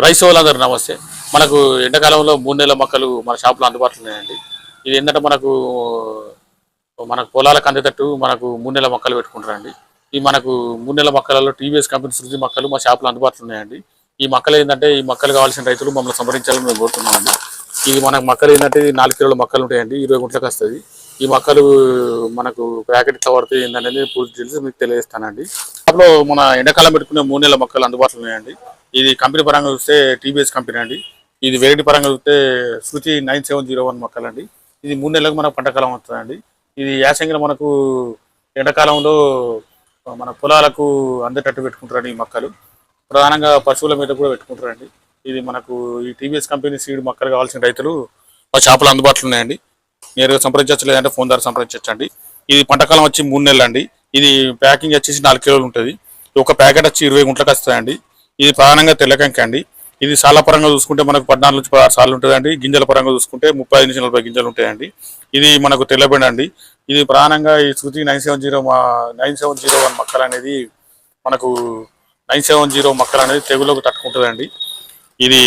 Rice వాళ్ళందరూ నమస్తే. మనకు ఎండాకాలంలో 3 నెలల మొక్కలు మన షాప్లో అందుబాటులో ఉన్నాయండి. ఇది ఏంటంటే మనకు పొలాలకు అందేటట్టు మనకు 3 నెలల మొక్కలు పెట్టుకుంటారండి. ఈ మనకు 3 నెలల మొక్కలలో టీవీఎస్ కంపెనీ సృజి మొక్కలు మా షాప్లో అందుబాటులో ఉన్నాయండి. ఈ మొక్కలు ఏంటంటే ఈ మొక్కలు కావాల్సిన రైతులు మమ్మల్ని సంప్రదించాలని మేము కోరుతున్నామండి. ఇది మనకు మొక్కలు ఏంటంటే 4 కిలోల మొక్కలు ఉంటాయండి, 20 గుంట్లకు వస్తుంది. ఈ మొక్కలు మనకు ప్యాకెట్ ఎట్లా పడుతుంది ఏంటనేది పూర్తి తెలిసి మీకు తెలియజేస్తానండి. షాప్లో మన ఎండాకాలం పెట్టుకునే 3 నెలల మొక్కలు అందుబాటులో ఉన్నాయండి. ఇది కంపెనీ పరంగా చూస్తే టీబీఎస్ కంపెనీ అండి. ఇది వెరైటీ పరంగా చూస్తే శృతి 9701 మొక్కలండి. ఇది 3 నెలలకు మనకు పంటకాలం వస్తుందండి. ఇది యాసంగిలో మనకు ఎండాకాలంలో మన పొలాలకు అందేటట్టు పెట్టుకుంటారండి. ఈ మొక్కలు ప్రధానంగా పశువుల మీద కూడా పెట్టుకుంటారండి. ఇది మనకు ఈ టీబీఎస్ కంపెనీ సీడ్ మొక్కలు కావాల్సిన రైతులు మా షాపులో అందుబాటులో ఉన్నాయండి. నేరుగా సంప్రదించవచ్చు, లేదంటే ఫోన్ ద్వారా సంప్రదించండి. ఇది పంటకాలం వచ్చి 3 నెలలు అండి. ఇది ప్యాకింగ్ వచ్చేసి 4 కిలోలు ఉంటుంది. ఒక ప్యాకెట్ వచ్చి 20 గుంట్లకు వస్తుందండి. ఇది ప్రధానంగా తెల్లకంకి అండి. ఇది సాల పరంగా చూసుకుంటే మనకు 14 నుంచి 16 సార్లు ఉంటుందండి. గింజల పరంగా చూసుకుంటే 35 నుంచి 40 గింజలు ఉంటాయండి. ఇది మనకు తెల్లబెండ అండి. ఇది ప్రధానంగా ఈ శృతి 9701 మొక్కలు అనేది మనకు 970 మొక్కలు అనేది తెగులకు తట్టుకుంటుందండి. ఇది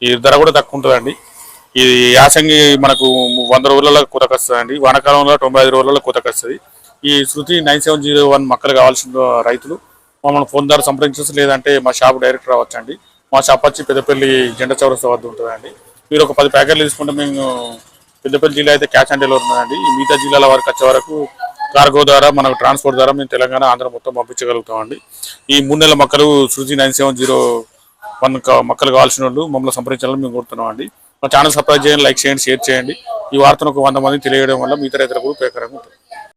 ఈ ధర కూడా తక్కువ ఉంటుందండి. ఇది యాసంగి మనకు 100 రోజులలో కోతకు వస్తుందండి. వానాకాలంలో 95 రోజులలో కోతకు వస్తుంది. ఈ శృతి 9701 మొక్కలు కావాల్సిన రైతులు మమ్మల్ని ఫోన్ ద్వారా సంప్రదించవచ్చు, లేదంటే మా షాప్ డైరెక్ట్ రావచ్చండి. మా షాప్ వచ్చి పెద్దపల్లి జెండా చౌరస్తా వద్ద ఉంటుందండి. మీరు ఒక 10 ప్యాకెట్లు తీసుకుంటే మేము పెద్దపల్లి జిల్లా అయితే క్యాష్ ఆన్ డెలివరీ ఉందండి. ఈ మిగతా జిల్లాల వరకు వచ్చే వరకు కార్గో ద్వారా మనకు ట్రాన్స్పోర్ట్ ద్వారా మేము తెలంగాణ ఆంధ్ర మొత్తం పంపించగలుగుతామండి. ఈ 3 నెలల మొక్కలు శృతి 9701 మొక్కలు కావాల్సిన వాళ్ళు మమ్మల్ని సంప్రదించాలని మేము కోరుతున్నాం అండి. మా ఛానల్ సబ్స్క్రైబ్ చేయండి, లైక్ చేయండి, షేర్ చేయండి. ఈ వార్తను ఒక 100 మంది తెలియడం వల్ల మిగతా రైతులకు ఉపయోగకరంగా ఉంటుంది.